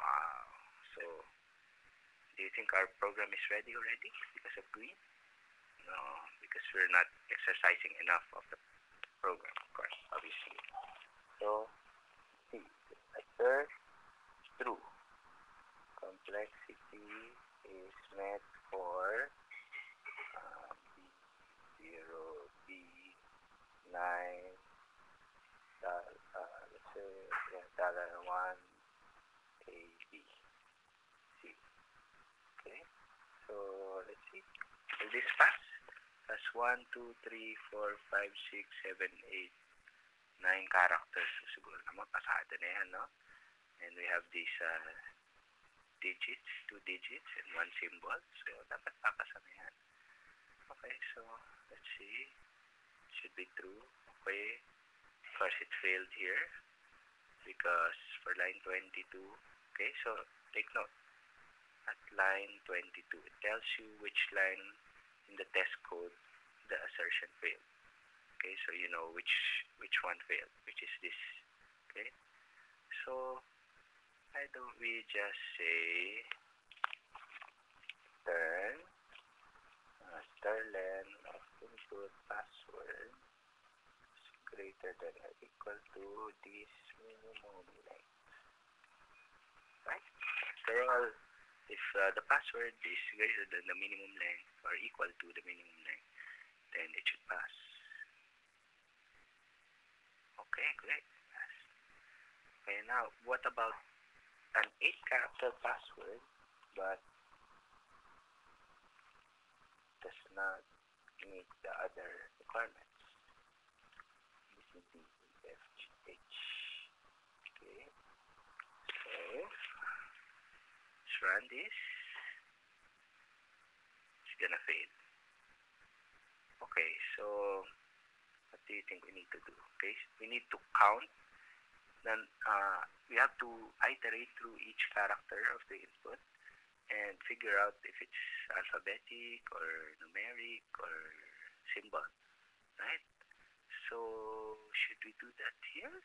Wow. So, do you think our program is ready already because of green? No, because we're not exercising enough of the program, of course, obviously. So, see, answer is true. Complexity is met for B0, B9, let's say, yeah, $1, A, B, C. Okay, so let's see. Will this pass? That's 1, 2, 3, 4, 5, 6, 7, 8, 9 characters. So, siguro naman, pasada na yan, no? And we have these digits, 2 digits, and 1 symbol. So, dapat papasa na yan. Okay, so, let's see. Should be true. Okay. Of course, it failed here because for line 22, okay, so take note. At line 22, it tells you which line in the test code the assertion failed. Okay, so you know which one failed, which is this. Okay, so why don't we just say turn len of input password is greater than or equal to this minimum length. Right? After all, if the password is greater than the minimum length or equal to the minimum length, then it should pass. Okay, great. Yes. Okay, now what about an 8-character password but does not meet the other requirements? B, C, D, E, F, G, H. Okay, so let's run this. It's gonna fail. Okay, so what do you think we need to do? Okay, we need to count. Then we have to iterate through each character of the input and figure out if it's alphabetic or numeric or symbol, right? So should we do that here?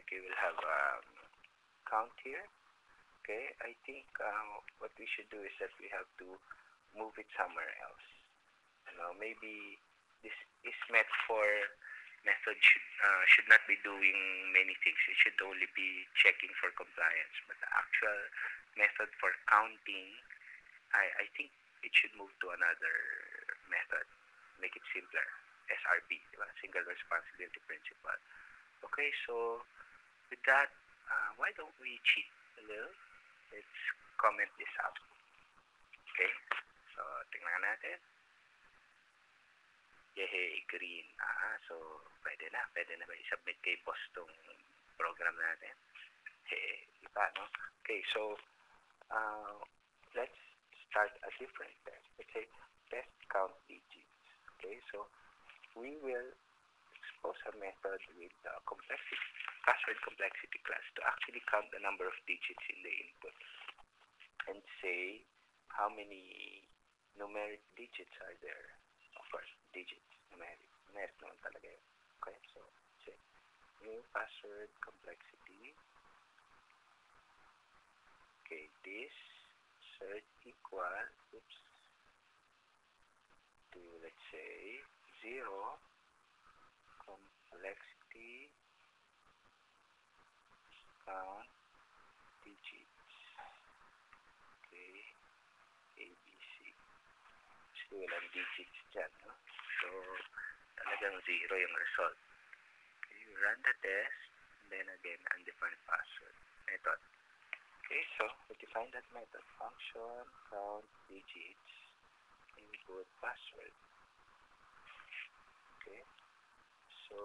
Okay, we'll have count here. Okay, I think what we should do is that we have to move it somewhere else. Maybe this is meant for method should not be doing many things. It should only be checking for compliance. But the actual method for counting, I think it should move to another method. Make it simpler. SRP, Single Responsibility Principle. Okay, so with that, why don't we cheat a little? Let's comment this out. Okay, so tingnan natin. Yehey, green. So pwede na ba i-submit kay boss tong program natin? Diba, no? Okay, so let's start a different test. Let's say test count digits. Okay, so we will expose a method with the password complexity class to actually count the number of digits in the input and say how many numeric digits are there. Of course, digits, numeric naman talaga yun. Okay, so say new password complexity. Okay, this search equal to, let's say, 0 complexity count digits. Okay, ABC. So, walang digits dyan, no? So, talagang 0 yung result. Okay, you run the test, and then again, undefined password method. Okay, so we define that method. Function count digits input password. Okay, so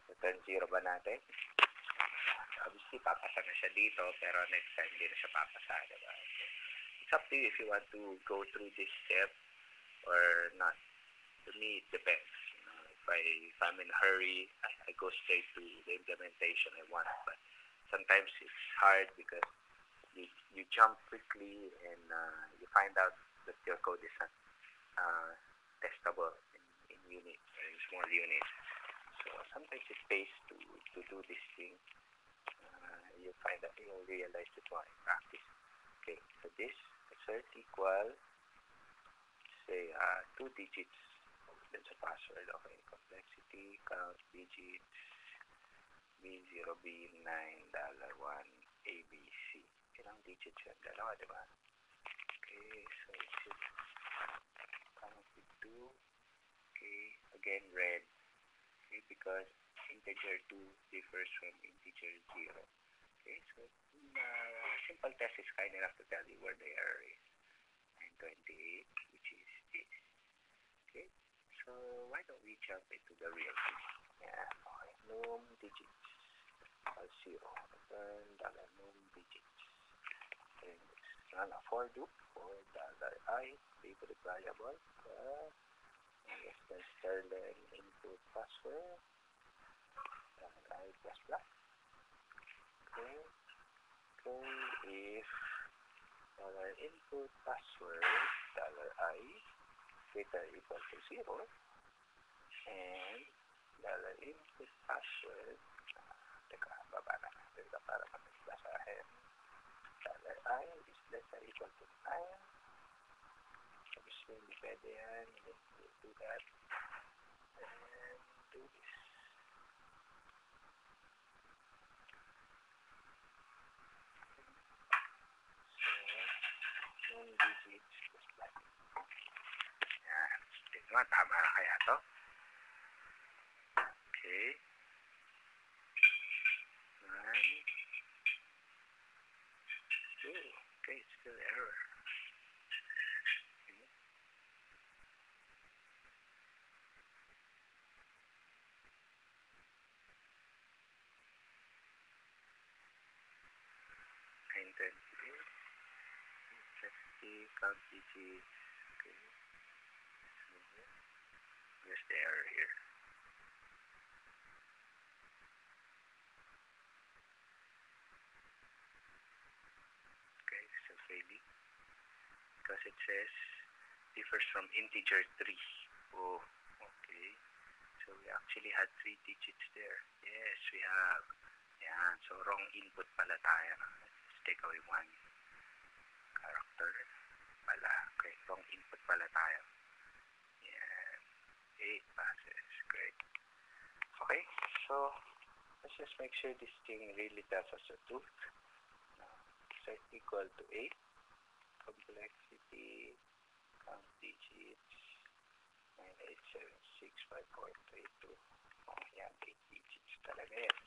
return 0 ba natin? Obviously, papasa na siya dito, pero next time hindi na siya papasa, diba? Okay. It's up to you if you want to go through this step or not. To me, it depends. If I'm in a hurry, I go straight to the implementation I want. But sometimes it's hard because you jump quickly and you find out that your code is not testable in units or in small units. So So sometimes it pays to do this thing. You find that you'll realize it more in practice. Okay, so this assert equal, say, 2 digits. That's a password. Okay, complexity, count digits, B0, B9, $1, ABC. Ilang digits yan? Dalawa, di ba? Okay, so it should count with 2. Okay, again, red. Okay, because integer 2 differs from integer 0. Okay, so simple test is kind enough to tell you where the error is. 928, which is this. Okay, so why don't we jump into the real thing? Yeah, okay, num digits equals 0. Return $num digits. And run a for loop for $I, favorite variable. Yes, then Sterling input password. $I plus plus. Okay. If $input password $I greater equal to 0 and $input password teka, baba na natin para mag-basahin. $I is less than equal to 9. Obviously, hindi pwede yan. We'll do that. And do this. So, digits plus plus. Yan. Tingnan mo, tama na kaya to? Okay. Okay, still error. Okay. Let's see, count digits. Okay. So, there's the error here. Okay, so failing. Because it says differs from integer 3. Oh, okay. So we actually had 3 digits there. Yes, we have. Yan. So wrong input pala tayo. Let's take away 1 character pala. Okay, wrong input pala tayo. Yan. 8 passes. Great. Okay, so let's just make sure this thing really tells us the truth. Set equal to 8. Complexity, count digits, 98765.32. Oh, yan, 8 digits talaga yan.